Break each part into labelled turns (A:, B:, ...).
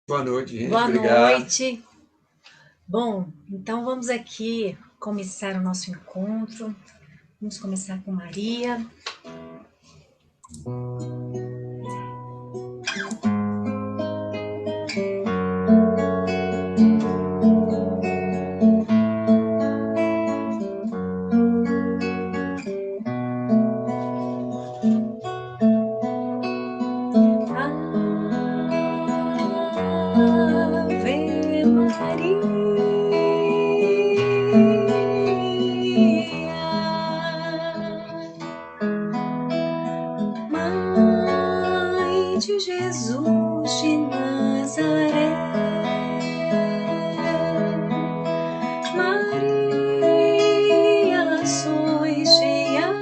A: Boa noite, gente.
B: Boa
A: Obrigado.
B: noite. Bom, então vamos aqui começar o nosso encontro. Vamos começar com Maria. Ave Maria, Mãe de Jesus de Nazaré. Maria, sois cheia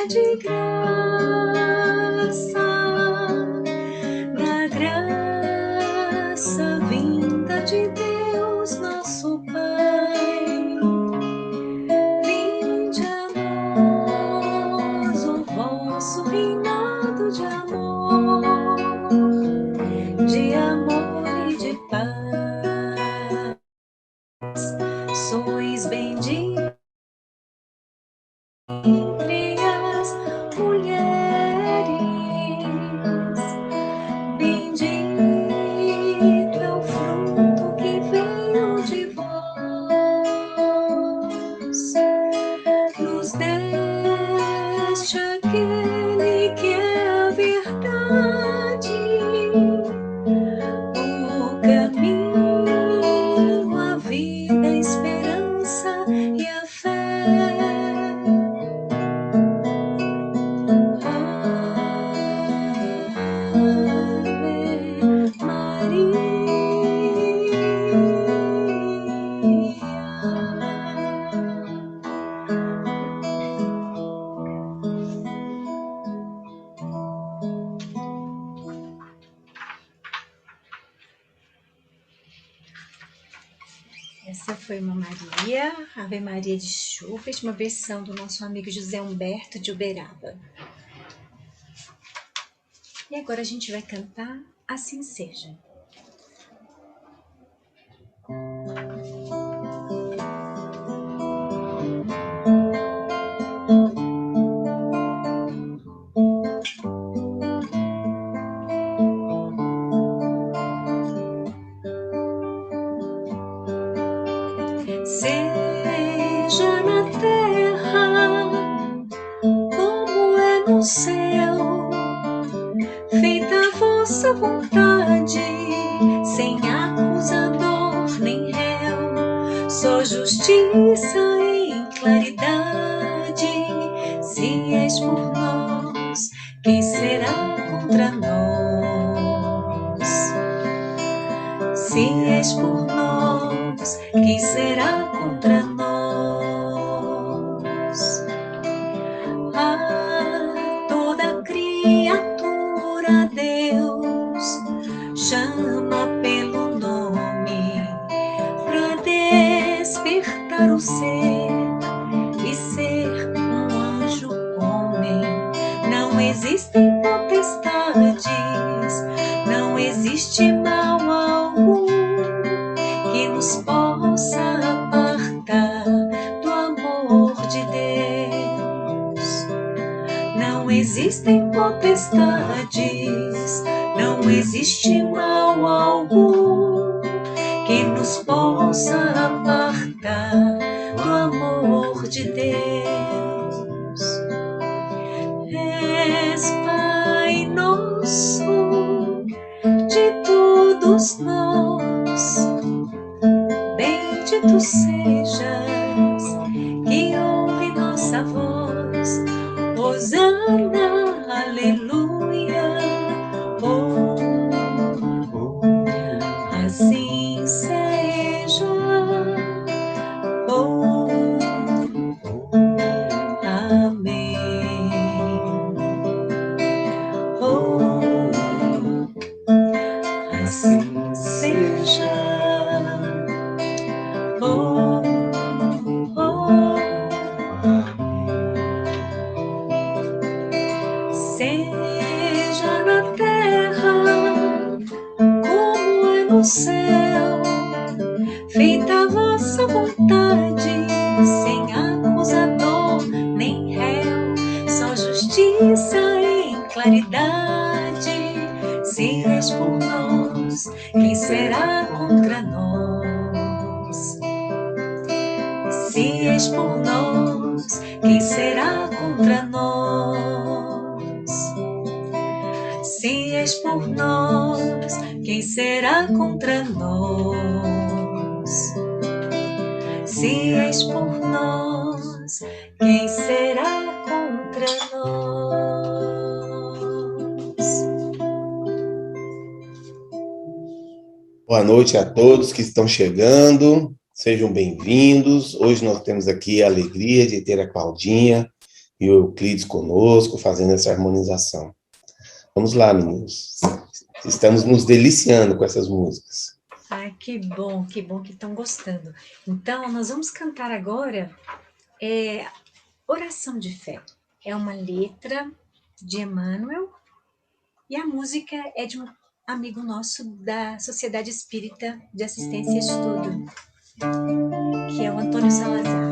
B: de graça, da graça vinda de Deus nosso Pai. Vinde a nós o vosso reinado de amor e de paz. Sois bendita entre as mulheres, bendito é o fruto que veio de vós. Nos deste aquele que é a verdade, o caminho, a vida, a esperança e a fé. Ave Essa foi uma Maria, Ave Maria de Schubert, uma versão do nosso amigo José Humberto de Uberaba. E agora a gente vai cantar Assim Seja. Seja na terra como é no céu, feita a vossa vontade, sem acusador nem réu, só justiça em claridade. Se és por nós, quem será contra nós? Se és por nós, quem será contra nós? A toda criatura Deus chama pelo nome, pra despertar o ser e ser um anjo homem. Não existem potestades, não existe mal algum que nos possa apartar do amor de Deus. Não existem potestades, não existe mal algum que nos possa apartar do amor de Deus. És Pai nosso de todos nós, bendito sejas, que ouve nossa voz. Hosana, aleluia, oh, assim seja, oh, amém, oh, assim seja, oh, oh, seja na terra como é no céu, justiça e em claridade. Se és por nós, quem será contra nós? Se és por nós, quem será contra nós? Se és por nós, quem será contra nós? Se és por nós, quem será contra nós?
A: Boa noite a todos que estão chegando, sejam bem-vindos. Hoje nós temos aqui a alegria de ter a Claudinha e o Euclides conosco, fazendo essa harmonização. Vamos lá, meninos. Estamos nos deliciando com essas músicas.
B: Ai, que bom que estão gostando. Então, nós vamos cantar agora Oração de Fé. É uma letra de Emmanuel e a música é de um amigo nosso da Sociedade Espírita de Assistência e Estudo, que é o Antônio Salazar.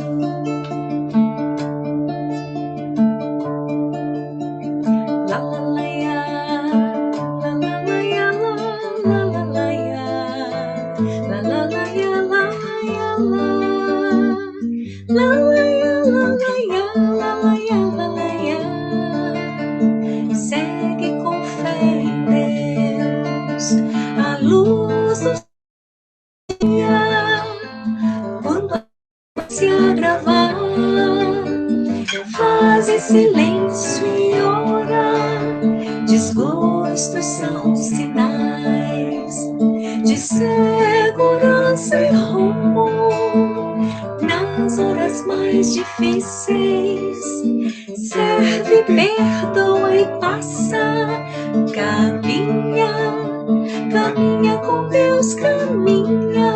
B: Segue com fé em Deus a luz do dia. Quando se agravar, faz silêncio e ora. Desgostos são sinais de segurança e rumo. Nas horas mais difíceis, serve, perdoa e passa. Caminha, caminha com Deus, caminha.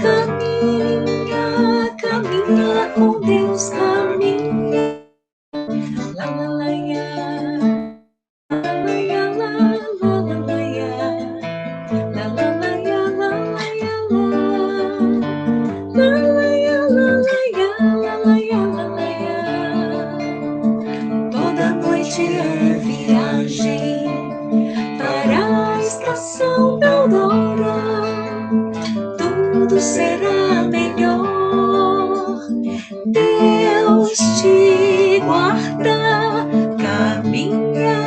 B: Caminha, caminha com Deus, caminha. La la la ya, la la ya, la la la la ya, la la la ya, la la ya, la la ya, la la ya, la la ya, la la ya. Toda noite é viagem para a estação da aurora. Tudo será melhor. Deus te guarda. Caminha,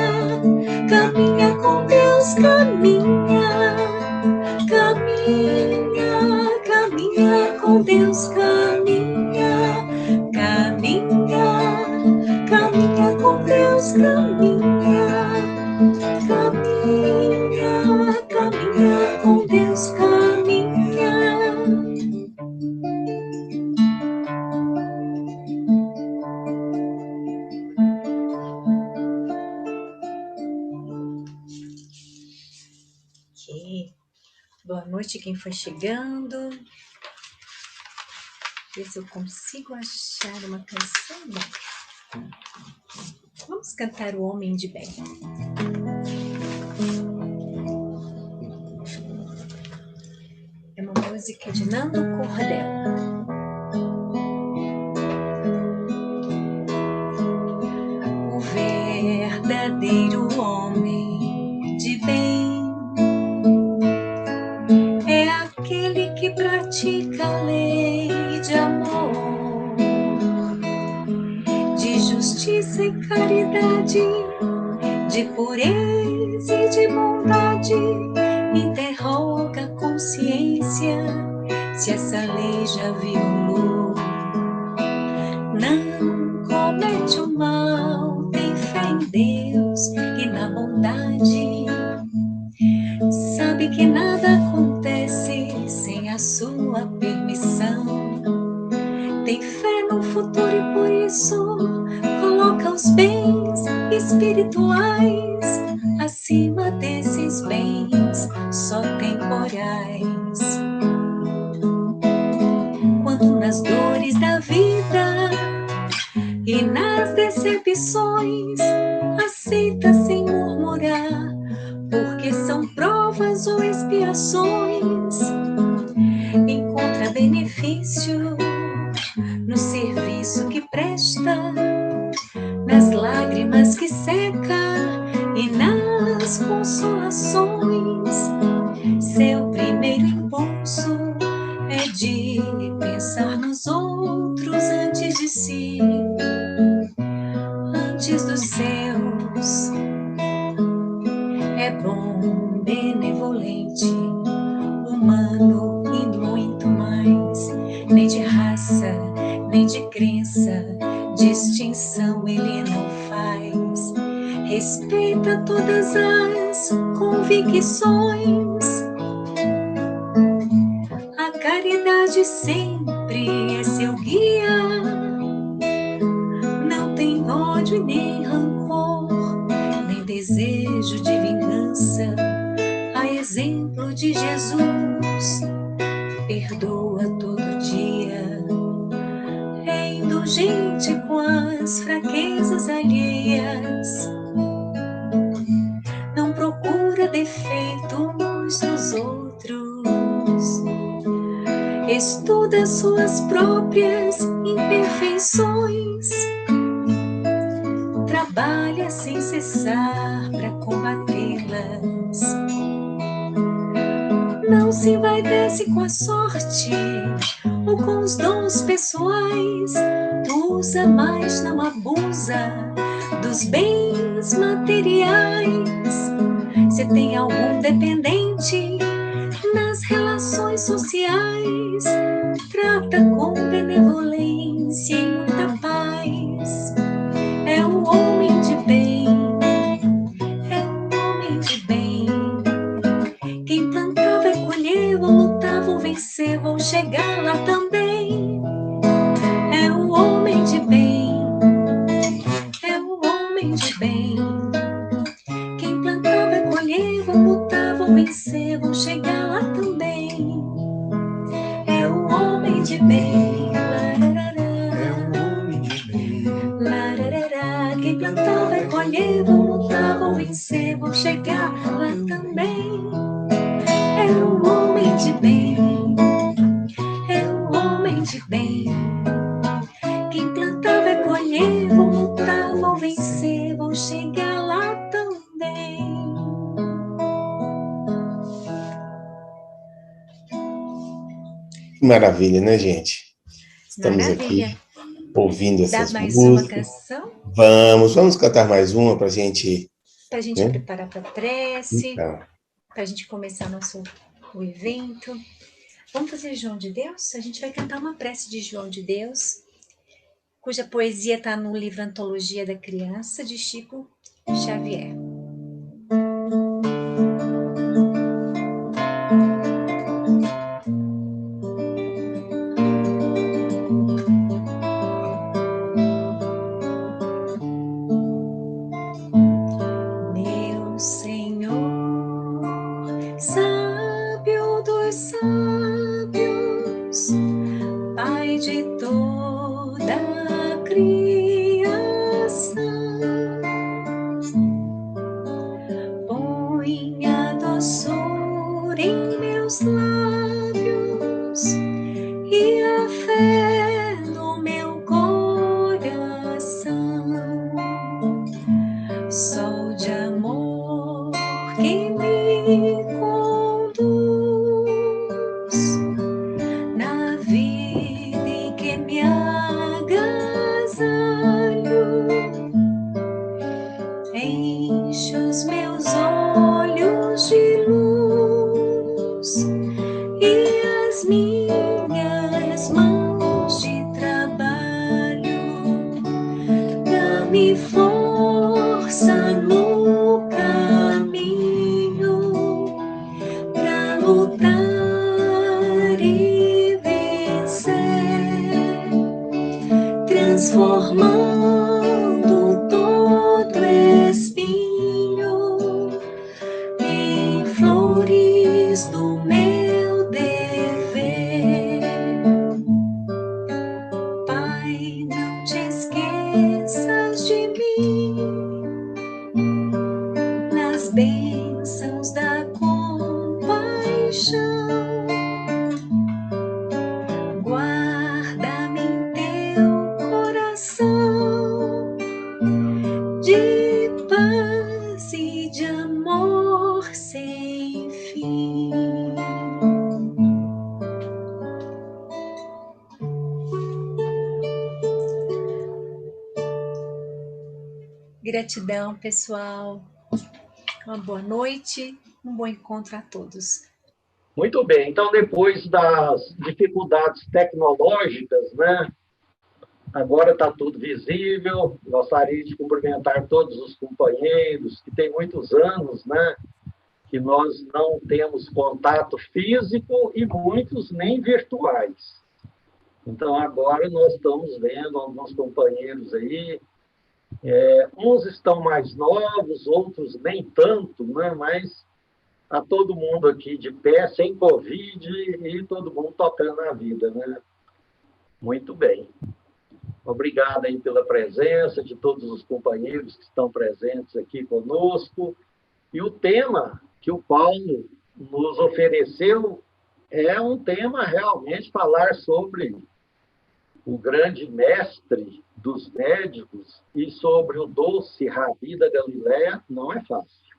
B: caminha com Deus, caminha. Caminha, caminha com Deus, caminha. Caminha, caminha com Deus, caminha. Caminha, caminha com Deus, caminha. Ok. Boa noite quem foi chegando. Ver se eu consigo achar uma canção. Bom, vamos cantar O Homem de Bem. É uma música de Nando Cordel. O verdadeiro homem de bem é aquele que pratica a lei de amor, de justiça e caridade, de pureza e de bondade. Interroga a consciência se essa lei já violou. Não comete o mal, tem fé em Deus e na bondade. Sabe que nada acontece sem a sua permissão. Tem fé no futuro e por isso coloca os bens espirituais acima desses bens só temporais. Quando nas dores da vida e nas decepções aceita sem murmurar, porque são provas ou expiações. Encontra benefício no serviço que presta, nas lágrimas Deus é bom, benevolente, humano e muito mais. Nem de raça, nem de crença, distinção ele não faz. Respeita todas as convicções. A caridade sempre é seu guia. Não tem ódio e nem rancor, nem desejo de vingança. A exemplo de Jesus, perdoa todo dia. É indulgente com as fraquezas alheias. Não procura defeitos nos outros. Estuda suas próprias imperfeições. Trabalha sem cessar para combatê-las. Não se envaidece com a sorte ou com os dons pessoais. Usa, mas não abusa dos bens materiais. Se tem algum dependente nas relações sociais, trata com benevolência e muita paz. É um homem de bem, é um homem de bem. Quem plantar vai colher, vou lutar, vou vencer, vou chegar lá também. É um homem de bem, é um homem de bem. Quem plantar vai colher, vou lutar, vou vencer, vou chegar lá também. É um homem de bem, larará. É um homem de bem, larará. Quem plantar vai colher, vou lutar, vou vencer, vou chegar lá também. É um homem de bem, é um homem de bem. Quem plantar vai colher, vou lutar, vou vencer, vou chegar lá também.
A: Que maravilha, né, gente? Estamos
B: Maravilha.
A: aqui ouvindo
B: Dá
A: essas
B: mais uma
A: músicas.
B: canção
A: Vamos cantar mais uma para a gente,
B: para a gente
A: né?
B: preparar para a prece,
A: Então,
B: para a gente começar o evento. Vamos fazer João de Deus? A gente vai cantar uma prece de João de Deus, cuja poesia está no livro Antologia da Criança, de Chico Xavier. Meu Senhor, sábio dos sábios, Pai de toda a criação, põe a doçura em meus lábios e a fé no meu coração. Sol de amor que me conduz na vida e que me agasalho, enche os meus olhos de luz e as minhas mãos de trabalho. Dá-me força no caminho pra lutar e vencer, transformando todo espinho em flores do meu dever. Pai, não te esqueças de mim nas bênçãos da compaixão. Guarda-me em teu coração de paz e de amor sem fim. Gratidão, pessoal. Uma boa noite, um bom encontro a todos.
C: Muito bem, então depois das dificuldades tecnológicas, né? Agora está tudo visível. Gostaria de cumprimentar todos os companheiros que tem muitos anos, né? Que nós não temos contato físico e muitos nem virtuais. Então agora nós estamos vendo alguns companheiros aí. Uns estão mais novos, outros nem tanto, né? Mas a todo mundo aqui de pé, sem Covid, e todo mundo tocando a vida, né? Muito bem. Obrigado aí pela presença de todos os companheiros que estão presentes aqui conosco. E o tema que o Paulo nos ofereceu é um tema realmente falar sobre o grande mestre dos médicos e sobre o doce Rabi da Galileia não é fácil.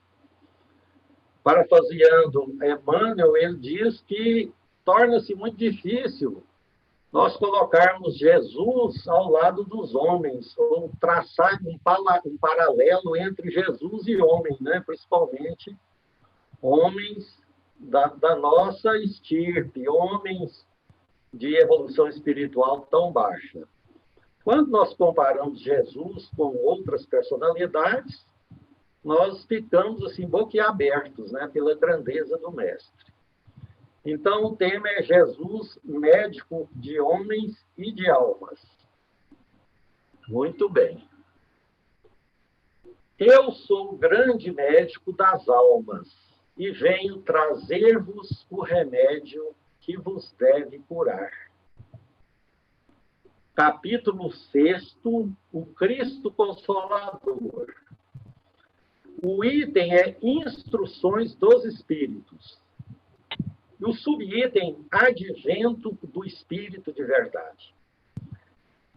C: Parafraseando Emmanuel, ele diz que torna-se muito difícil nós colocarmos Jesus ao lado dos homens, ou traçar um paralelo entre Jesus e homem, né? Principalmente homens da nossa estirpe, homens de evolução espiritual tão baixa. Quando nós comparamos Jesus com outras personalidades, nós ficamos assim boquiabertos, né, pela grandeza do mestre. Então, o tema é Jesus, médico de homens e de almas. Muito bem. Eu sou o grande médico das almas e venho trazer-vos o remédio que vos deve curar. Capítulo 6º, o Cristo Consolador. O item é Instruções dos Espíritos. E o subitem, Advento do Espírito de Verdade.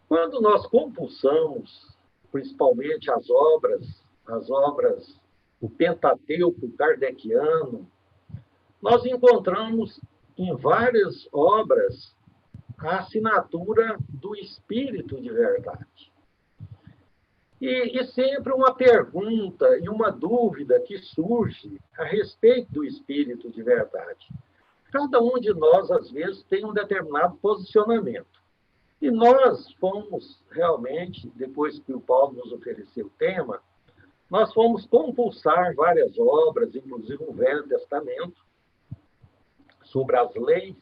C: Quando nós compulsamos, principalmente as obras, o Pentateuco kardeciano, nós encontramos em várias obras a assinatura do Espírito de Verdade. E sempre uma pergunta e uma dúvida que surge a respeito do Espírito de Verdade. Cada um de nós, às vezes, tem um determinado posicionamento. E nós fomos, realmente, depois que o Paulo nos ofereceu o tema, nós fomos compulsar várias obras, inclusive o Velho Testamento, sobre as leis,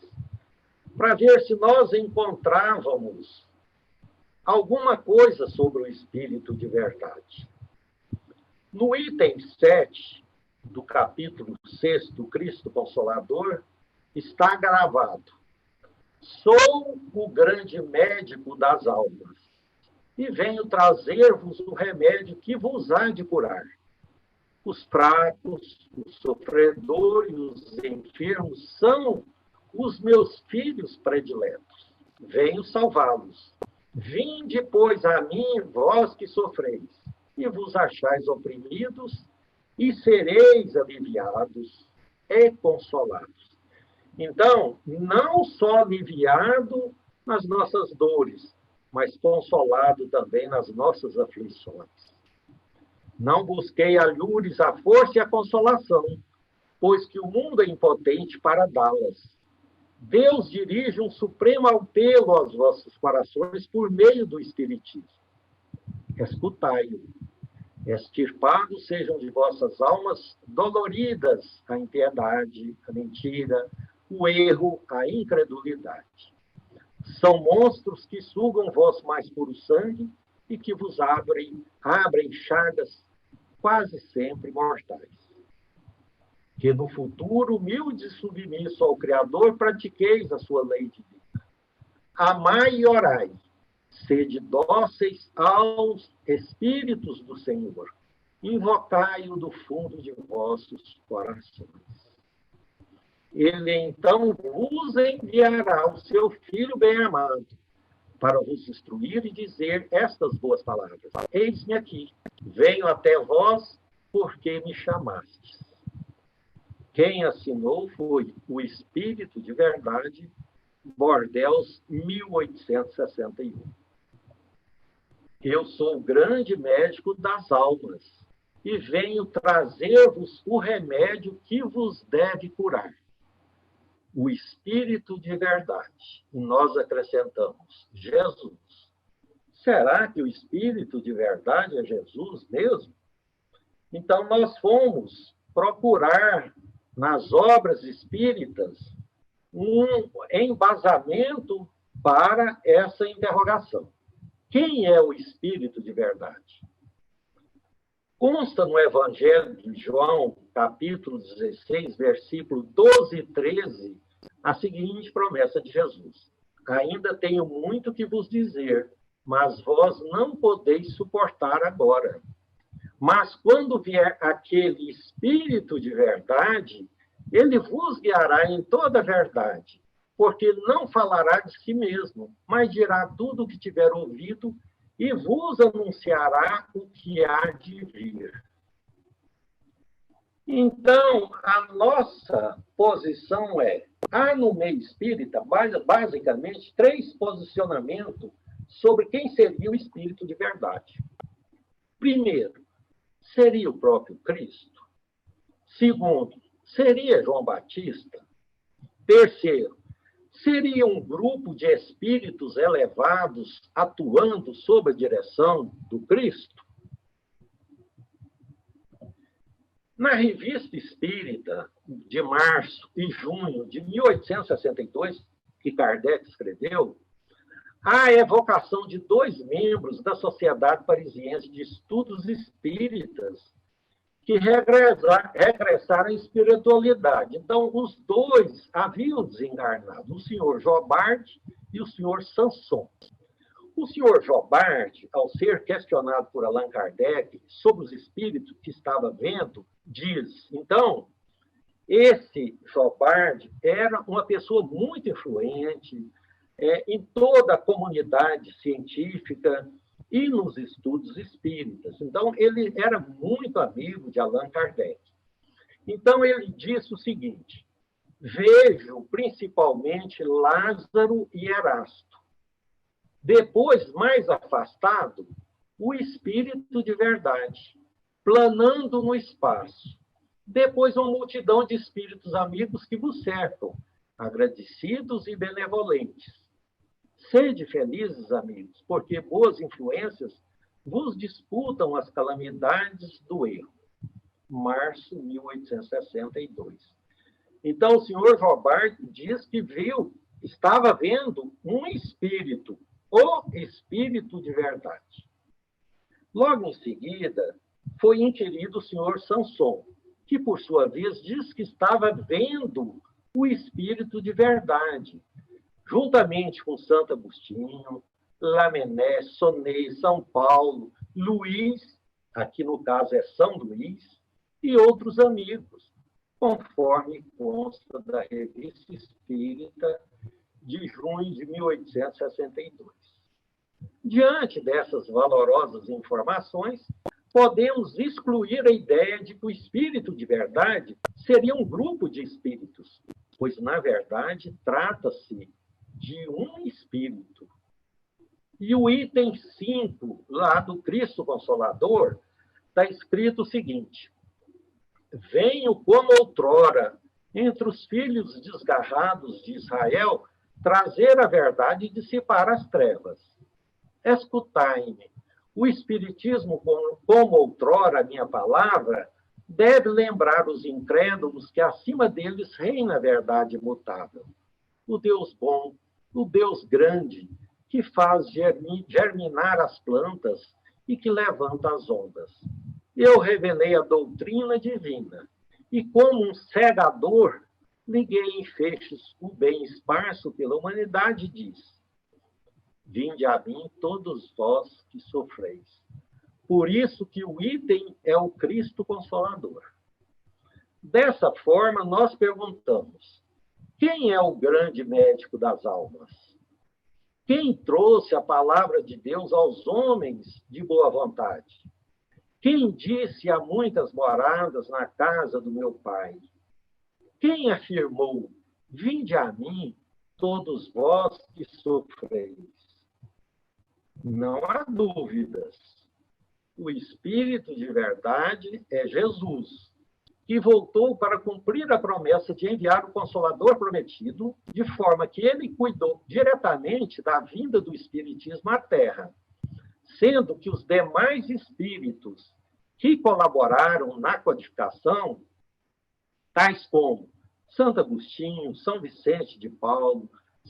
C: para ver se nós encontrávamos alguma coisa sobre o Espírito de Verdade. No item 7 do capítulo 6 do Cristo Consolador, está gravado: sou o grande médico das almas e venho trazer-vos o remédio que vos há de curar. Os fracos, os sofredores, os enfermos são os meus filhos prediletos. Venho salvá-los. Vinde, pois, a mim, vós que sofreis, e vos achais oprimidos, e sereis aliviados e consolados. Então, não só aliviado nas nossas dores, mas consolado também nas nossas aflições. Não busquei alhures a força e a consolação, pois que o mundo é impotente para dá-las. Deus dirige um supremo apelo aos vossos corações por meio do Espiritismo. Escutai-o. Extirpados sejam de vossas almas doloridas a impiedade, a mentira, o erro, a incredulidade. São monstros que sugam vosso mais puro sangue e que vos abrem chagas quase sempre mortais. Que no futuro, humilde e submisso ao Criador, pratiqueis a sua lei divina. Amai e orai, sede dóceis aos Espíritos do Senhor, invocai-o do fundo de vossos corações. Ele então vos enviará o seu Filho bem-amado, para vos instruir e dizer estas boas palavras: eis-me aqui, venho até vós, porque me chamastes. Quem assinou foi o Espírito de Verdade, Bordeaux, 1861. Eu sou o grande médico das almas e venho trazer-vos o remédio que vos deve curar, o Espírito de verdade. E nós acrescentamos, Jesus. Será que o Espírito de verdade é Jesus mesmo? Então, nós fomos procurar nas obras espíritas um embasamento para essa interrogação. Quem é o Espírito de verdade? Consta no Evangelho de João, capítulo 16, versículo 12 e 13, a seguinte promessa de Jesus. Ainda tenho muito que vos dizer, mas vós não podeis suportar agora. Mas quando vier aquele Espírito de verdade, ele vos guiará em toda a verdade, porque não falará de si mesmo, mas dirá tudo o que tiver ouvido e vos anunciará o que há de vir. Então, a nossa posição há no meio espírita, basicamente, 3 posicionamentos sobre quem seria o Espírito de verdade. Primeiro, seria o próprio Cristo. Segundo, seria João Batista. Terceiro, seria um grupo de espíritos elevados atuando sob a direção do Cristo? Na Revista Espírita, de março e junho de 1862, que Kardec escreveu, há a evocação de 2 membros da Sociedade Parisiense de Estudos Espíritas que regressaram à espiritualidade. Então, os 2 haviam desencarnado, o senhor Jobard e o senhor Sanson. O senhor Jobard, ao ser questionado por Allan Kardec sobre os espíritos que estava vendo, diz, então, esse Jobard era uma pessoa muito influente em toda a comunidade científica e nos estudos espíritas. Então, ele era muito amigo de Allan Kardec. Então, ele disse o seguinte, vejo principalmente Lázaro e Erasto. Depois, mais afastado, o Espírito de verdade, planando no espaço. Depois, uma multidão de espíritos amigos que vos cercam, agradecidos e benevolentes. Sede felizes, amigos, porque boas influências vos disputam as calamidades do erro. Março de 1862. Então, o senhor Jobard diz que estava vendo um espírito, o Espírito de verdade. Logo em seguida, foi inquirido o senhor Sanson, que, por sua vez, diz que estava vendo o Espírito de verdade, juntamente com Santo Agostinho, Lamennais, Sonnet, São Paulo, Luís, aqui no caso é São Luís, e outros amigos, conforme consta da Revista Espírita de junho de 1862. Diante dessas valorosas informações, podemos excluir a ideia de que o espírito de verdade seria um grupo de espíritos, pois, na verdade, trata-se de um espírito. E o item 5, lá do Cristo Consolador, está escrito o seguinte, venho como outrora, entre os filhos desgarrados de Israel, trazer a verdade e dissipar as trevas. Escutai-me, o Espiritismo, como outrora a minha palavra, deve lembrar os incrédulos que acima deles reina a verdade imutável. O Deus bom, o Deus grande, que faz germinar as plantas e que levanta as ondas. Eu revelei a doutrina divina, e como um segador, liguei em feixes o bem esparso pela humanidade, diz, vinde a mim todos vós que sofreis. Por isso que o item é o Cristo Consolador. Dessa forma, nós perguntamos, quem é o grande médico das almas? Quem trouxe a palavra de Deus aos homens de boa vontade? Quem disse há muitas moradas na casa do meu Pai? Quem afirmou, vinde a mim, todos vós que sofreis? Não há dúvidas. O Espírito de verdade é Jesus, que voltou para cumprir a promessa de enviar o Consolador prometido, de forma que ele cuidou diretamente da vinda do Espiritismo à Terra, sendo que os demais espíritos que colaboraram na codificação, tais como Santo Agostinho, São Vicente de Paulo,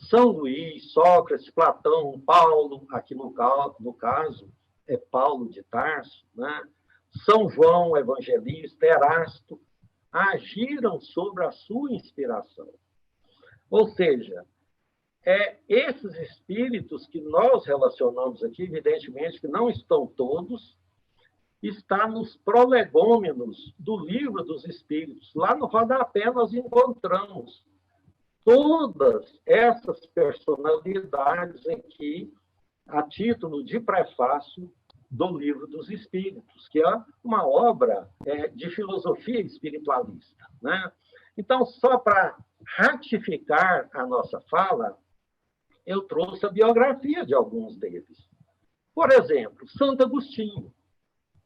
C: São Luís, Sócrates, Platão, Paulo, aqui no caso é Paulo de Tarso, né? São João Evangelista, Erasto, agiram sobre a sua inspiração. Ou seja, esses espíritos que nós relacionamos aqui, evidentemente que não estão todos, está nos prolegômenos do Livro dos Espíritos. Lá no rodapé nós encontramos todas essas personalidades aqui, a título de prefácio do Livro dos Espíritos, que é uma obra de filosofia espiritualista, né? Então, só para ratificar a nossa fala, eu trouxe a biografia de alguns deles. Por exemplo, Santo Agostinho,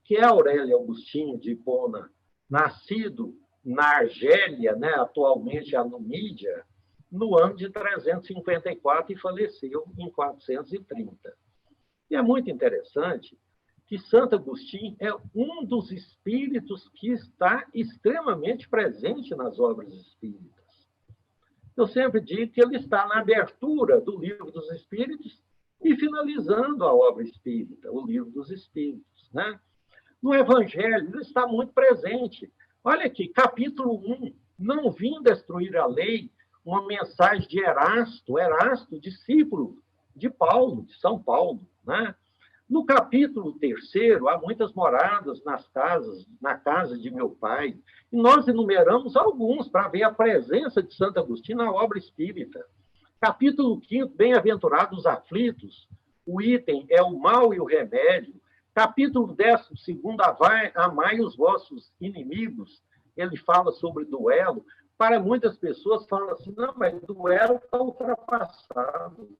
C: que é Aurélio Agostinho de Hipona, nascido na Argélia, né, atualmente a Numídia, no ano de 354 e faleceu em 430. E é muito interessante que Santo Agostinho é um dos espíritos que está extremamente presente nas obras espíritas. Eu sempre digo que ele está na abertura do Livro dos Espíritos e finalizando a obra espírita, o Livro dos Espíritos, né? No Evangelho, ele está muito presente. Olha aqui, capítulo 1, não vim destruir a lei, uma mensagem de Erasto, discípulo de Paulo, de São Paulo, né? No capítulo 3, há muitas moradas na casa de meu pai, e nós enumeramos alguns para ver a presença de Santo Agostinho na obra espírita. Capítulo 5, bem-aventurados aflitos, o item é o mal e o remédio. Capítulo 12, amai os vossos inimigos, ele fala sobre duelo. Para muitas pessoas, falam assim, não, mas o duelo está ultrapassado.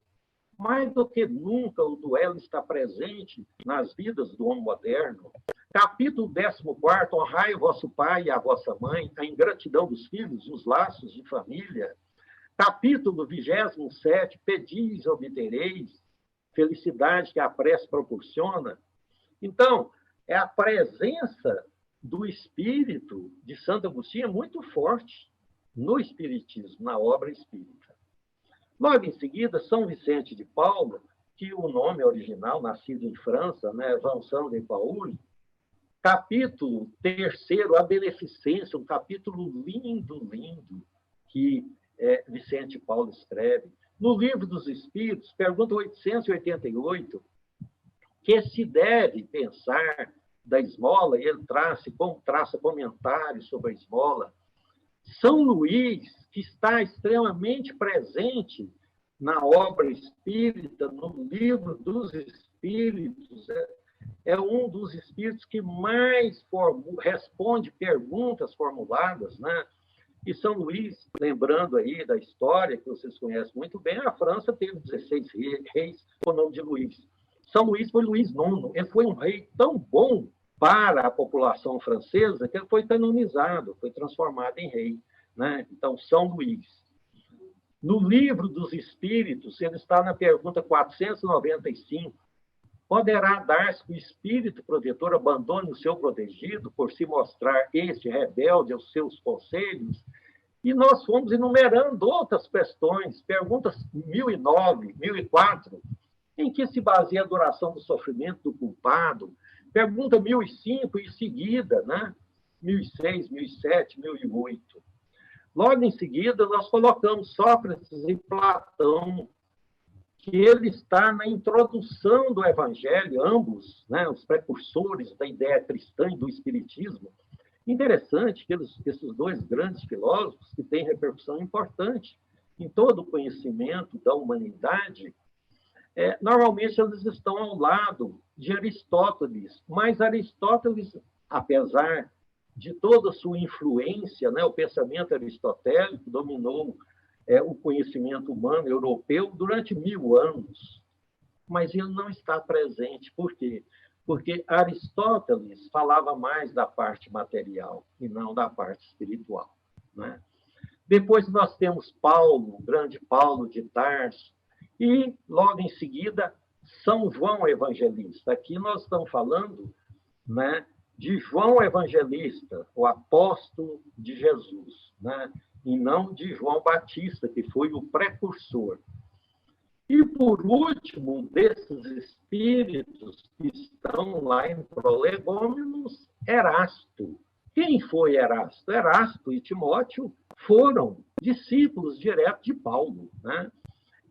C: Mais do que nunca, o duelo está presente nas vidas do homem moderno. Capítulo 14, honrai o vosso pai e a vossa mãe, a ingratidão dos filhos, os laços de família. Capítulo 27, pedis e obtereis, felicidade que a prece proporciona. Então, a presença do espírito de Santo Agostinho é muito forte no espiritismo, na obra espírita. Logo em seguida, São Vicente de Paulo, que o nome original, nascido em França, né, Vincent de Paul, capítulo 3, a Beneficência, um capítulo lindo, que Vicente de Paulo escreve. No Livro dos Espíritos, pergunta 888, que se deve pensar da esmola, e ele traça comentários sobre a esmola. São Luís, que está extremamente presente na obra espírita, no Livro dos Espíritos, é um dos espíritos que mais responde perguntas formuladas, né? E São Luís, lembrando aí da história que vocês conhecem muito bem, a França teve 16 reis com o nome de Luís. São Luís foi Luís IX. Ele foi um rei tão bom para a população francesa que ele foi canonizado, foi transformado em rei, né? Então, São Luís. No Livro dos Espíritos, ele está na pergunta 495. Poderá dar-se que o espírito protetor abandone o seu protegido por se mostrar este rebelde aos seus conselhos? E nós fomos enumerando outras questões, perguntas 1009, 1004, em que se baseia a duração do sofrimento do culpado, pergunta 1005 e seguida, né? 1006, 1007, 1008. Logo em seguida, nós colocamos Sócrates e Platão, que ele está na introdução do Evangelho, ambos, né, os precursores da ideia cristã e do Espiritismo. Interessante que esses dois grandes filósofos, que têm repercussão importante em todo o conhecimento da humanidade, normalmente eles estão ao lado de Aristóteles, mas Aristóteles, apesar de toda a sua influência, né, o pensamento aristotélico dominou o conhecimento humano europeu durante 1000 anos. mas ele não está presente. Por quê? Porque Aristóteles falava mais da parte material e não da parte espiritual, né? Depois nós temos Paulo, o grande Paulo de Tarso, e logo em seguida São João Evangelista. Aqui nós estamos falando, né, de João Evangelista, o apóstolo de Jesus, né, e não de João Batista, que foi o precursor. E, por último, desses espíritos que estão lá em Prolegômenos, Erasto. Quem foi Erasto? Erasto e Timóteo foram discípulos diretos de Paulo, né?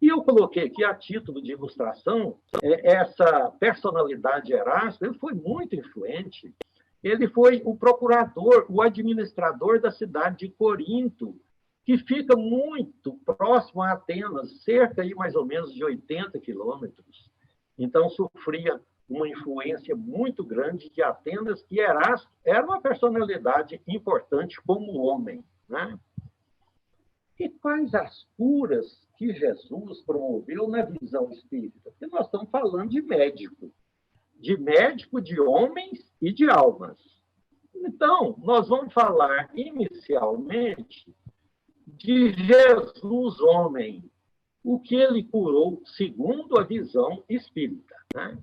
C: E eu coloquei aqui, a título de ilustração, essa personalidade de Erasto. Ele foi muito influente. Ele foi o procurador, o administrador da cidade de Corinto, que fica muito próximo a Atenas, cerca aí mais ou menos de 80 quilômetros. Então, sofria uma influência muito grande de Atenas, e Erasto era uma personalidade importante como homem, né? E quais as curas que Jesus promoveu na visão espírita? Porque nós estamos falando de médico de homens e de almas. Então, nós vamos falar inicialmente de Jesus homem, o que ele curou segundo a visão espírita, né?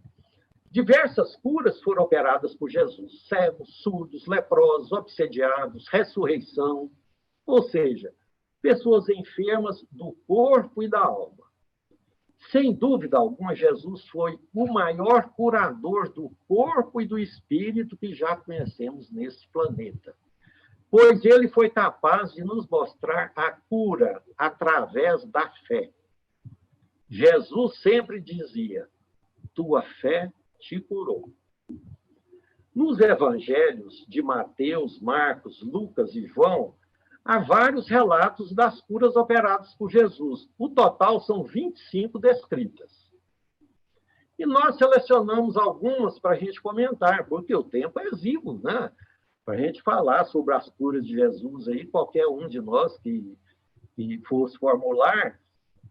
C: Diversas curas foram operadas por Jesus: cegos, surdos, leprosos, obsediados, ressurreição, ou seja, pessoas enfermas do corpo e da alma. Sem dúvida alguma, Jesus foi o maior curador do corpo e do espírito que já conhecemos nesse planeta, pois ele foi capaz de nos mostrar a cura através da fé. Jesus sempre dizia: tua fé te curou. Nos evangelhos de Mateus, Marcos, Lucas e João, há vários relatos das curas operadas por Jesus. O total são 25 descritas. E nós selecionamos algumas para a gente comentar, porque o tempo é exíguo, né? Para a gente falar sobre as curas de Jesus, aí, qualquer um de nós que fosse formular,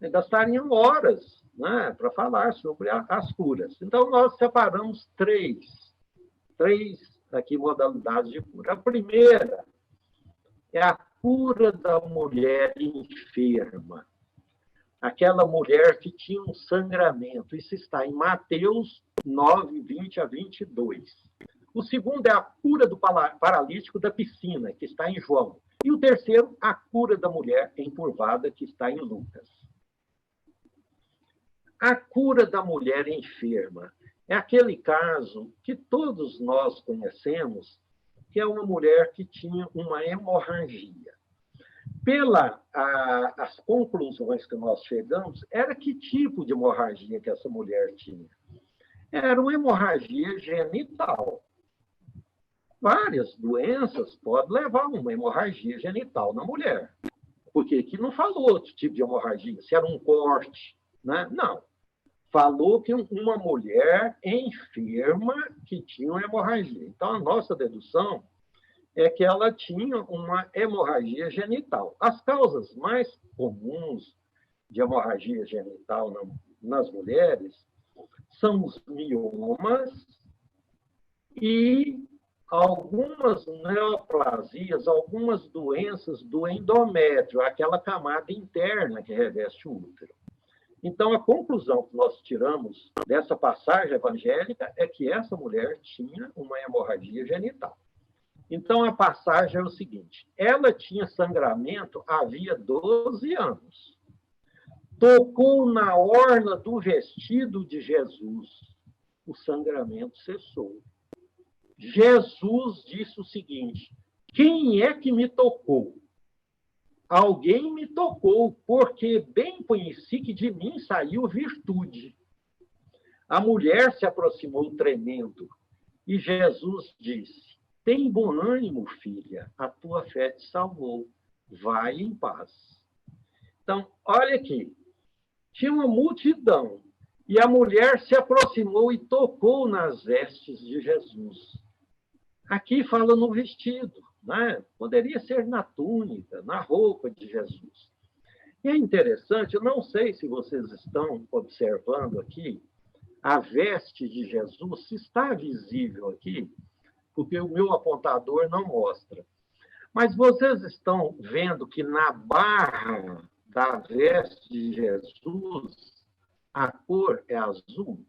C: gastaria horas, né, para falar sobre as curas. Então, nós separamos três aqui modalidades de cura. A primeira é a cura da mulher enferma, aquela mulher que tinha um sangramento. Isso está em Mateus 9, 20 a 22. O segundo é a cura do paralítico da piscina, que está em João. E o terceiro, a cura da mulher encurvada, que está em Lucas. A cura da mulher enferma é aquele caso que todos nós conhecemos, que é uma mulher que tinha uma hemorragia. As conclusões que nós chegamos, era que tipo de hemorragia que essa mulher tinha? Era uma hemorragia genital. Várias doenças podem levar a uma hemorragia genital na mulher. Porque aqui não falou outro tipo de hemorragia, se era um corte, né? Não. Falou que uma mulher enferma que tinha uma hemorragia. Então, a nossa dedução é que ela tinha uma hemorragia genital. As causas mais comuns de hemorragia genital nas mulheres são os miomas e algumas neoplasias, algumas doenças do endométrio, aquela camada interna que reveste o útero. Então, a conclusão que nós tiramos dessa passagem evangélica é que essa mulher tinha uma hemorragia genital. Então, a passagem é o seguinte: ela tinha sangramento havia 12 anos. Tocou na orla do vestido de Jesus. O sangramento cessou. Jesus disse o seguinte: quem é que me tocou? Alguém me tocou, porque bem conheci que de mim saiu virtude. A mulher se aproximou tremendo, e Jesus disse: tem bom ânimo, filha, a tua fé te salvou. Vai em paz. Então, olha aqui. Tinha uma multidão, e a mulher se aproximou e tocou nas vestes de Jesus. Aqui fala no vestido, né? Poderia ser na túnica, na roupa de Jesus. E é interessante, eu não sei se vocês estão observando aqui, a veste de Jesus, se está visível aqui, porque o meu apontador não mostra. Mas vocês estão vendo que na barra da veste de Jesus, a cor é azul?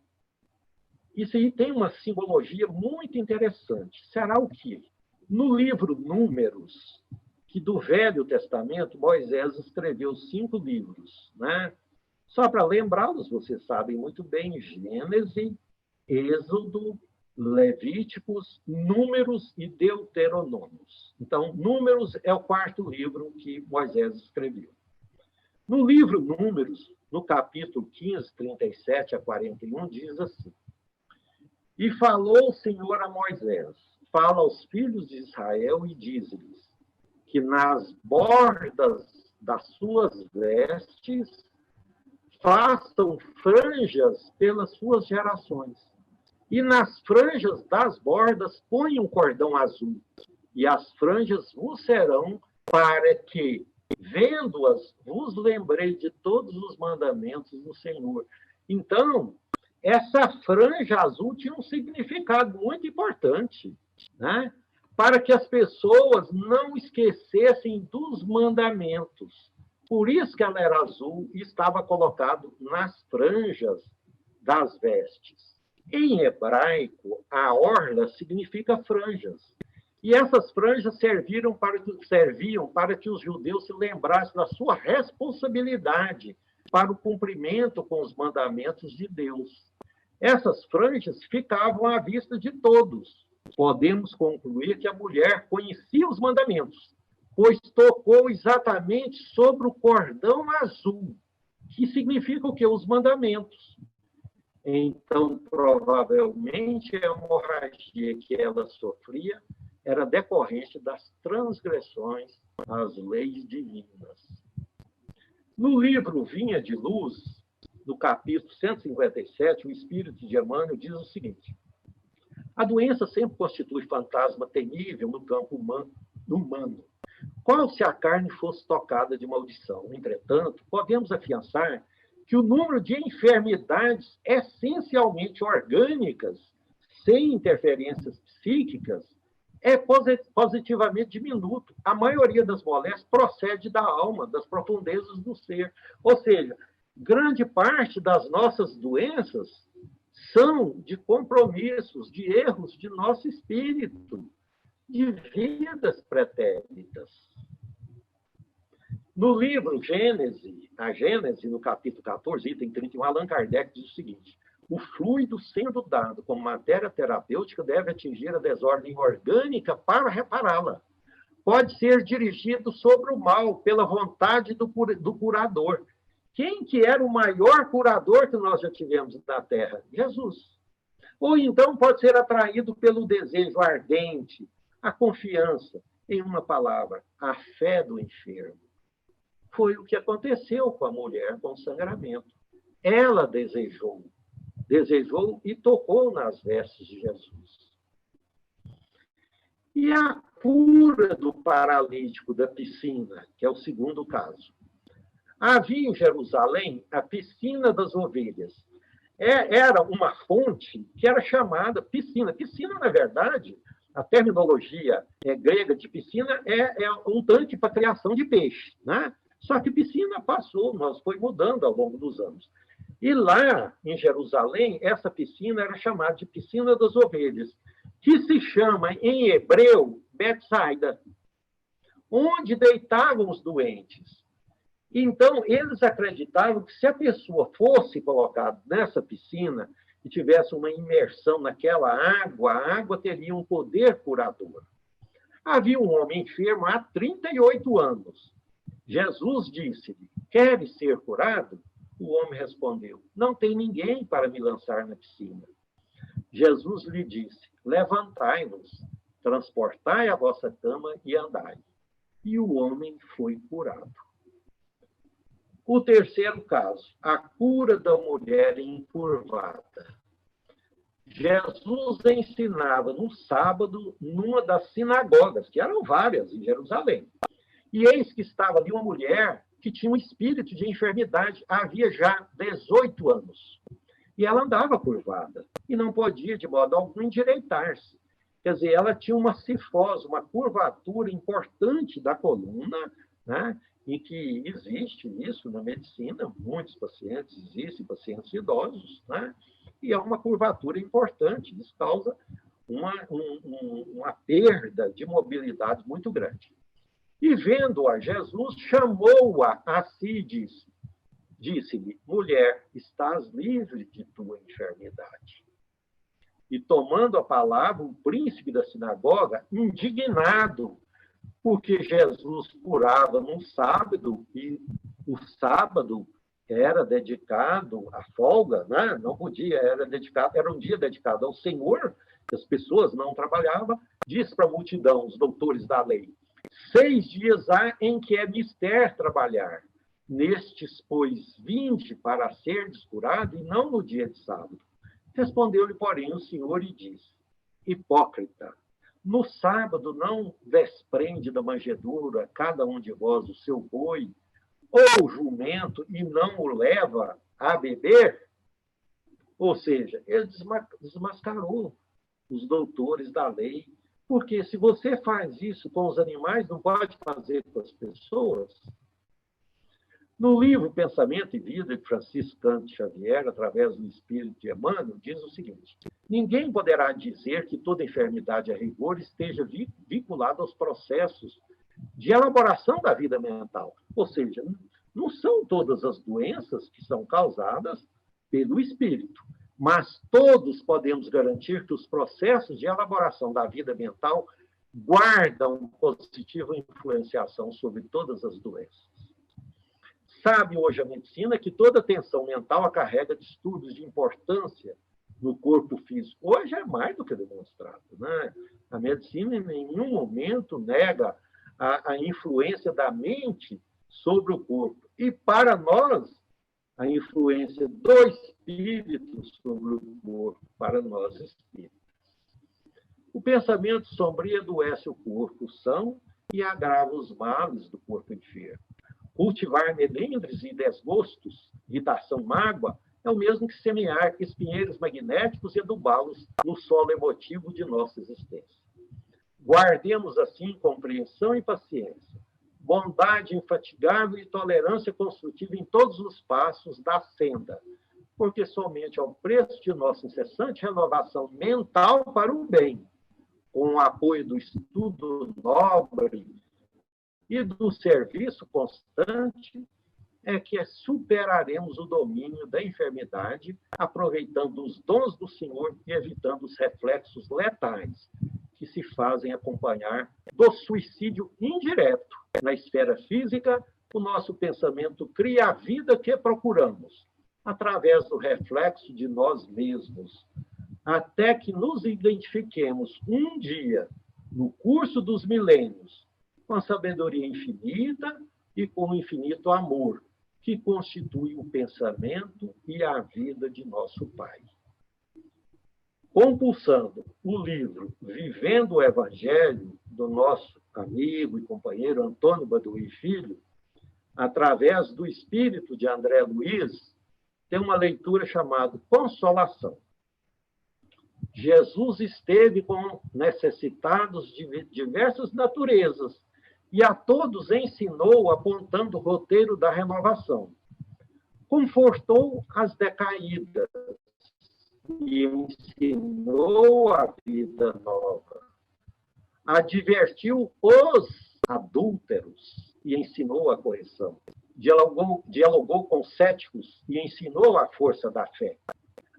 C: Isso aí tem uma simbologia muito interessante. Será o quê? No livro Números, que do Velho Testamento, Moisés escreveu 5 livros, né? Só para lembrá-los, vocês sabem muito bem, Gênesis, Êxodo, Levíticos, Números e Deuteronômios. Então, Números é o 4º livro que Moisés escreveu. No livro Números, no capítulo 15, 37 a 41, diz assim: E falou o Senhor a Moisés, fala aos filhos de Israel e diz-lhes que nas bordas das suas vestes façam franjas pelas suas gerações. E nas franjas das bordas põe um cordão azul. E as franjas vos serão para que, vendo-as, vos lembrei de todos os mandamentos do Senhor. Então, essa franja azul tinha um significado muito importante, né? Para que as pessoas não esquecessem dos mandamentos. Por isso que ela era azul e estava colocado nas franjas das vestes. Em hebraico, a orla significa franjas. E essas franjas serviam para que os judeus se lembrassem da sua responsabilidade para o cumprimento com os mandamentos de Deus. Essas franjas ficavam à vista de todos. Podemos concluir que a mulher conhecia os mandamentos, pois tocou exatamente sobre o cordão azul, que significa o quê? Os mandamentos. Então, provavelmente, a hemorragia que ela sofria era decorrente das transgressões às leis divinas. No livro Vinha de Luz, no capítulo 157, o espírito de Emmanuel diz o seguinte: a doença sempre constitui fantasma temível no campo humano, qual se a carne fosse tocada de maldição. Entretanto, podemos afiançar que o número de enfermidades essencialmente orgânicas, sem interferências psíquicas, é positivamente diminuto. A maioria das moléstias procede da alma, das profundezas do ser. Ou seja, grande parte das nossas doenças são de compromissos, de erros de nosso espírito, de vidas pretéritas. No livro Gênesis, a Gênesis, no capítulo 14, item 31, Allan Kardec diz o seguinte: o fluido sendo dado como matéria terapêutica deve atingir a desordem orgânica para repará-la. Pode ser dirigido sobre o mal pela vontade do curador. Quem que era o maior curador que nós já tivemos na Terra? Jesus. Ou então pode ser atraído pelo desejo ardente, a confiança, em uma palavra, a fé do enfermo. Foi o que aconteceu com a mulher com sangramento. Ela desejou e tocou nas vestes de Jesus. E a cura do paralítico da piscina, que é o segundo caso. Havia em Jerusalém a piscina das ovelhas. Era uma fonte que era chamada piscina. Piscina, na verdade, a terminologia grega de piscina é um tanque para criação de peixe, né? Só que piscina foi mudando ao longo dos anos. E lá, em Jerusalém, essa piscina era chamada de piscina das ovelhas, que se chama, em hebreu, Betsaida, onde deitavam os doentes. Então, eles acreditavam que se a pessoa fosse colocada nessa piscina e tivesse uma imersão naquela água, a água teria um poder curador. Havia um homem enfermo há 38 anos. Jesus disse-lhe: queres ser curado? O homem respondeu: não tem ninguém para me lançar na piscina. Jesus lhe disse: levantai-vos, transportai a vossa cama e andai. E o homem foi curado. O terceiro caso, a cura da mulher encurvada. Jesus ensinava no sábado numa das sinagogas, que eram várias em Jerusalém. E eis que estava ali uma mulher que tinha um espírito de enfermidade havia já 18 anos. E ela andava curvada e não podia, de modo algum, endireitar-se. Quer dizer, ela tinha uma cifose, uma curvatura importante da coluna, né? E que existe isso na medicina, muitos pacientes, existem pacientes idosos, né? E é uma curvatura importante, isso causa uma perda de mobilidade muito grande. E vendo-a, Jesus chamou-a a si e disse-lhe, mulher, estás livre de tua enfermidade. E tomando a palavra, o príncipe da sinagoga, indignado, porque Jesus curava no sábado, e o sábado era dedicado à folga, né? Não podia, era um dia dedicado ao Senhor, que as pessoas não trabalhavam, diz para a multidão, os doutores da lei, 6 dias há em que é mister trabalhar. Nestes, pois, vinde para serdes curado, e não no dia de sábado. Respondeu-lhe, porém, o Senhor e disse, hipócrita, no sábado não desprende da manjedoura cada um de vós o seu boi ou jumento e não o leva a beber? Ou seja, ele desmascarou os doutores da lei, porque se você faz isso com os animais, não pode fazer com as pessoas. No livro Pensamento e Vida, de Francisco Cândido Xavier, através do Espírito de Emmanuel, diz o seguinte, ninguém poderá dizer que toda enfermidade a rigor esteja vinculada aos processos de elaboração da vida mental. Ou seja, não são todas as doenças que são causadas pelo espírito, mas todos podemos garantir que os processos de elaboração da vida mental guardam positiva influenciação sobre todas as doenças. Sabe hoje a medicina que toda tensão mental acarrega distúrbios de importância no corpo físico. Hoje é mais do que demonstrado, né? A medicina em nenhum momento nega a influência da mente sobre o corpo. E para nós, a influência do espírito sobre o corpo, para nós espíritos. O pensamento sombrio adoece o corpo são e agrava os males do corpo enfermo. Cultivar melindres e desgostos, irritação, mágoa, é o mesmo que semear espinheiros magnéticos e adubá-los no solo emotivo de nossa existência. Guardemos, assim, compreensão e paciência, bondade infatigável e tolerância construtiva em todos os passos da senda, porque somente ao preço de nossa incessante renovação mental para o bem, com o apoio do estudo nobre e do serviço constante, é que superaremos o domínio da enfermidade, aproveitando os dons do Senhor e evitando os reflexos letais que se fazem acompanhar do suicídio indireto. Na esfera física, o nosso pensamento cria a vida que procuramos, através do reflexo de nós mesmos, até que nos identifiquemos um dia, no curso dos milênios, com a sabedoria infinita e com o infinito amor, que constitui o pensamento e a vida de nosso Pai. Compulsando o livro Vivendo o Evangelho, do nosso amigo e companheiro Antônio Baduí Filho, através do espírito de André Luiz, tem uma leitura chamada Consolação. Jesus esteve com necessitados de diversas naturezas, e a todos ensinou apontando o roteiro da renovação. Confortou as decaídas e ensinou a vida nova. Advertiu os adúlteros e ensinou a correção. Dialogou com céticos e ensinou a força da fé.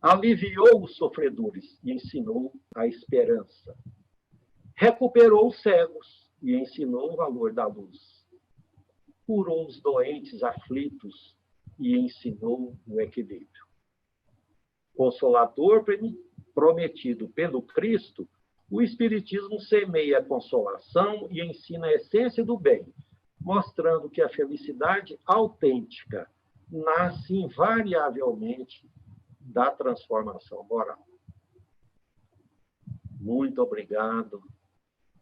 C: Aliviou os sofredores e ensinou a esperança. Recuperou os cegos e ensinou o valor da luz. Curou os doentes aflitos e ensinou o equilíbrio. Consolador prometido pelo Cristo, o Espiritismo semeia a consolação e ensina a essência do bem, mostrando que a felicidade autêntica nasce invariavelmente da transformação moral. Muito obrigado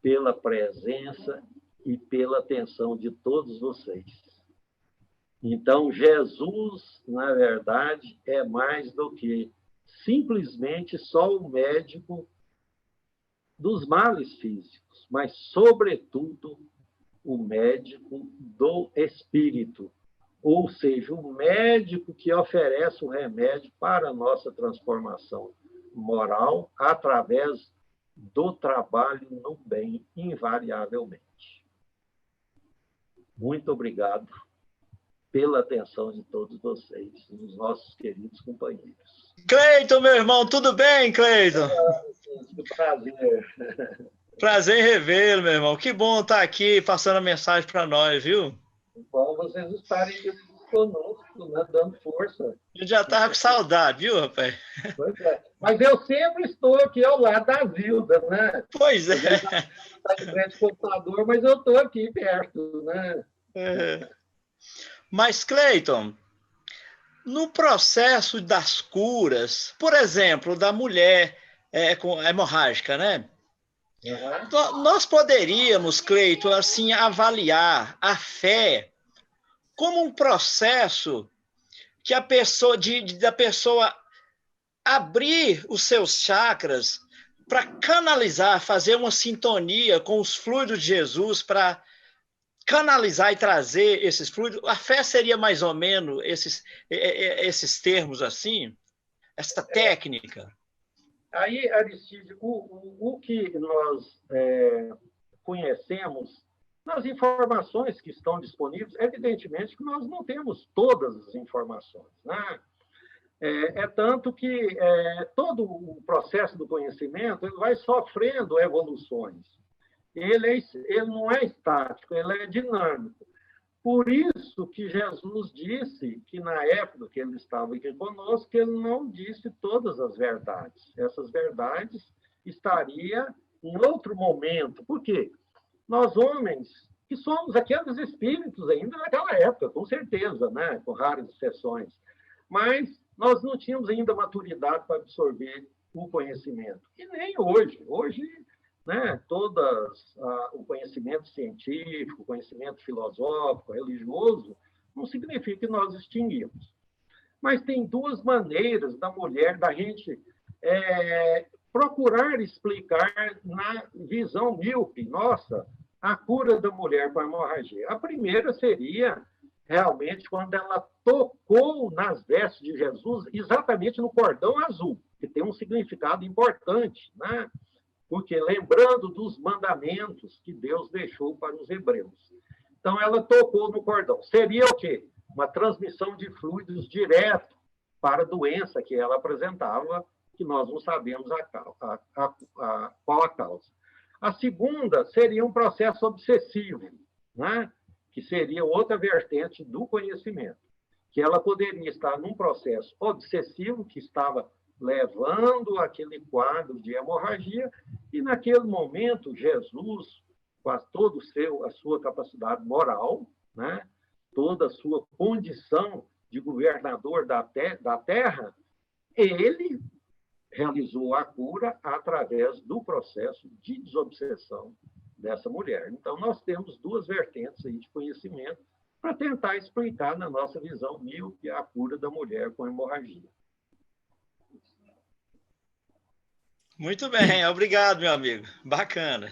C: pela presença e pela atenção de todos vocês. Então, Jesus, na verdade, é mais do que simplesmente só o médico dos males físicos, mas, sobretudo, o médico do espírito, ou seja, o médico que oferece o remédio para a nossa transformação moral através do trabalho no bem, invariavelmente. Muito obrigado pela atenção de todos vocês, dos nossos queridos companheiros.
D: Cleiton, meu irmão, tudo bem, Cleiton?
C: Que prazer.
D: Prazer em revê-lo, meu irmão. Que bom estar aqui passando a mensagem para nós, viu?
C: Bom vocês estarem conosco, né, dando força.
D: Eu já estava com saudade, viu, rapaz?
C: Pois é. Mas eu sempre estou aqui ao lado da Zilda, né?
D: Pois é.
C: Está de frente ao computador, mas eu estou aqui perto, né?
D: Mas, Cleiton, no processo das curas, por exemplo, da mulher com hemorrágica, né?
C: Uhum.
D: Nós poderíamos, Cleiton, assim, avaliar a fé como um processo que a pessoa, da pessoa abrir os seus chakras para canalizar, fazer uma sintonia com os fluidos de Jesus para canalizar e trazer esses fluidos. A fé seria mais ou menos esses termos assim, essa técnica.
C: Aí, Aristide, o que nós conhecemos, nas informações que estão disponíveis, evidentemente que nós não temos todas as informações, né? Tanto que todo o processo do conhecimento ele vai sofrendo evoluções. Ele não é estático, ele é dinâmico. Por isso que Jesus disse que, na época que ele estava aqui conosco, que ele não disse todas as verdades. Essas verdades estariam em outro momento. Por quê? Nós, homens, que somos aqueles espíritos ainda naquela época, com certeza, né? Com raras exceções. Mas nós não tínhamos ainda maturidade para absorver o conhecimento. E nem hoje. Hoje, né, o conhecimento científico, o conhecimento filosófico, religioso, não significa que nós extinguimos. Mas tem duas maneiras da mulher, da gente procurar explicar na visão míope, nossa, a cura da mulher com a hemorragia. A primeira seria realmente quando ela tocou nas vestes de Jesus, exatamente no cordão azul, que tem um significado importante, né? Porque lembrando dos mandamentos que Deus deixou para os hebreus. Então, ela tocou no cordão. Seria o quê? Uma transmissão de fluidos direto para a doença que ela apresentava, que nós não sabemos qual a causa. A segunda seria um processo obsessivo, né? Que seria outra vertente do conhecimento, que ela poderia estar num processo obsessivo que estava levando aquele quadro de hemorragia, e naquele momento Jesus, com toda a sua capacidade moral, né, toda a sua condição de governador da terra, ele realizou a cura através do processo de desobsessão dessa mulher. Então, nós temos duas vertentes aí de conhecimento para tentar explicar, na nossa visão míope, a cura da mulher com hemorragia.
D: Muito bem, obrigado, meu amigo. Bacana.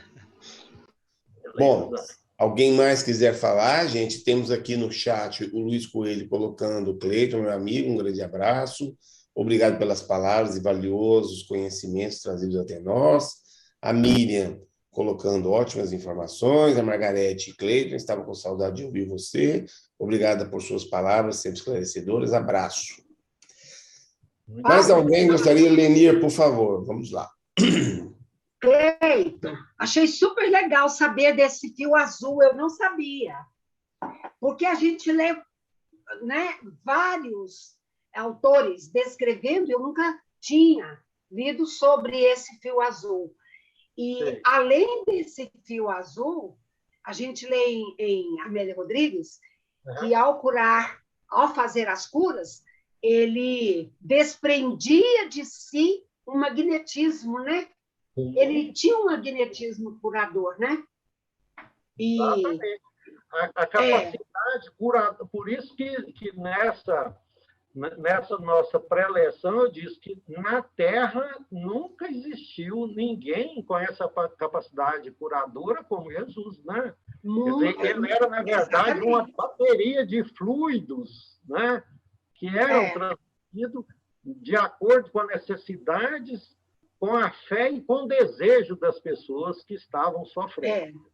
A: Bom, alguém mais quiser falar, gente, temos aqui no chat o Luiz Coelho colocando: Cleiton, meu amigo, um grande abraço. Obrigado pelas palavras e valiosos conhecimentos trazidos até nós. A Miriam colocando ótimas informações. A Margarete e Cleiton estavam com saudade de ouvir você. Obrigada por suas palavras, sempre esclarecedoras. Abraço. Mais alguém gostaria? Lenir, por favor, vamos lá.
E: Cleiton, achei super legal saber desse fio azul, eu não sabia. Porque a gente lê, né, vários autores descrevendo, eu nunca tinha lido sobre esse fio azul. E, sim, além desse fio azul, a gente lê em Amélia Rodrigues que, ao fazer as curas, ele desprendia de si um magnetismo, né? Ele tinha um magnetismo curador, né?
C: E a capacidade curadora, por isso que nessa nossa pré-eleição, eu disse que na Terra nunca existiu ninguém com essa capacidade curadora como Jesus, né? Quer dizer, ele era, na verdade, uma bateria de fluidos, né? Que eram transmitidos de acordo com as necessidades, com a fé e com o desejo das pessoas que estavam sofrendo.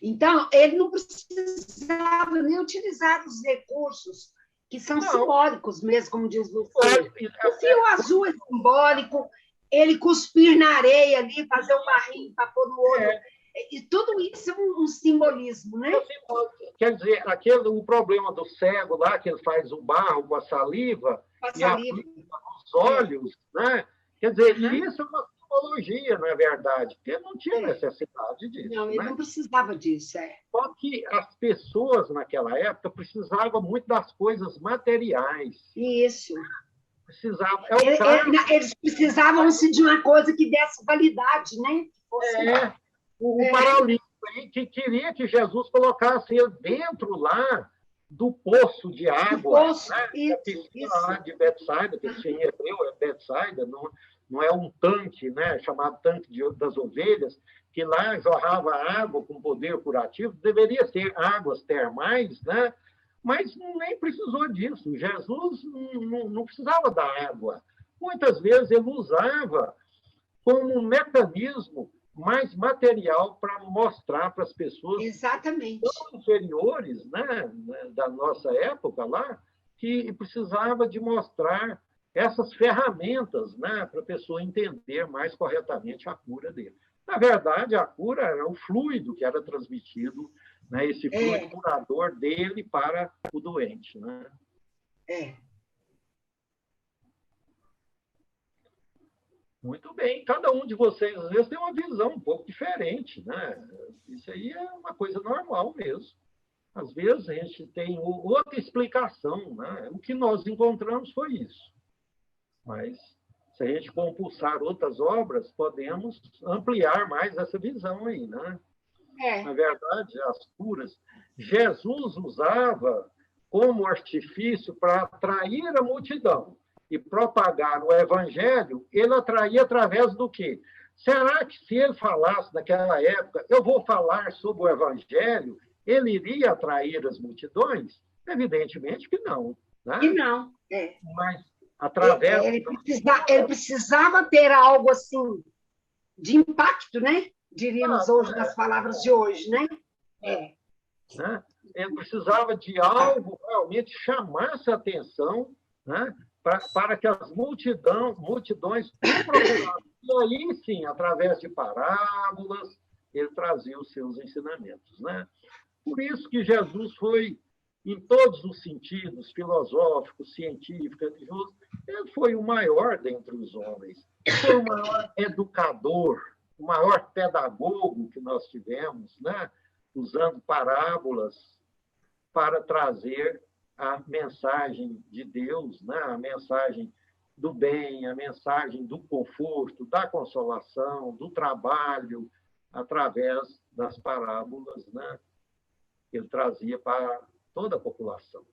E: Então, ele não precisava nem utilizar os recursos que são simbólicos mesmo, como diz o fio. O fio azul é simbólico, ele cuspir na areia ali, fazer um barrinho para pôr no olho. E tudo isso é um simbolismo, né?
C: Quer dizer, o problema do cego lá, que ele faz o barro com a saliva, e aplica nos olhos, né? Quer dizer, isso é uma simbologia, na verdade, porque não tinha necessidade disso.
E: Não, ele não precisava disso.
C: Só que as pessoas, naquela época, precisavam muito das coisas materiais.
E: Isso.
C: Precisavam.
E: Eles precisavam-se de uma coisa que desse validade, né?
C: O paralítico aí, que queria que Jesus colocasse ele dentro lá do poço de água, né? Isso. Lá de Betsaida, que em hebreu é Betsaida, não é um tanque, né? Chamado tanque das ovelhas, que lá jorrava água com poder curativo, deveria ser águas termais, né? Mas nem precisou disso. Jesus não precisava da água. Muitas vezes ele usava como um mecanismo mais material para mostrar para as pessoas tão inferiores, né, da nossa época lá, que precisava de mostrar essas ferramentas, né, para a pessoa entender mais corretamente a cura dele. Na verdade, a cura era o fluido que era transmitido, né, esse fluido curador dele para o doente. Né? Muito bem. Cada um de vocês, às vezes, tem uma visão um pouco diferente, né? Isso aí é uma coisa normal mesmo. Às vezes, a gente tem outra explicação, né? O que nós encontramos foi isso. Mas, se a gente compulsar outras obras, podemos ampliar mais essa visão aí, né? Na verdade, as curas, Jesus usava como artifício para atrair a multidão e propagar o evangelho, ele atraía através do quê? Será que se ele falasse naquela época, eu vou falar sobre o evangelho, ele iria atrair as multidões? Evidentemente que não. Né?
E: Que não,
C: Mas através...
E: Ele precisava ter algo assim, de impacto, né? Diríamos hoje, nas palavras de hoje, né?
C: Né? Ele precisava de algo realmente chamasse a atenção, né? Para que as multidões procurassem. E aí, sim, através de parábolas, ele trazia os seus ensinamentos. Né? Por isso que Jesus foi, em todos os sentidos, filosófico, científico, religioso, ele foi o maior dentre os homens. Foi o maior educador, o maior pedagogo que nós tivemos, né? Usando parábolas para trazer a mensagem de Deus, né? A mensagem do bem, a mensagem do conforto, da consolação, do trabalho, através das parábolas, né? Que ele trazia para toda a população.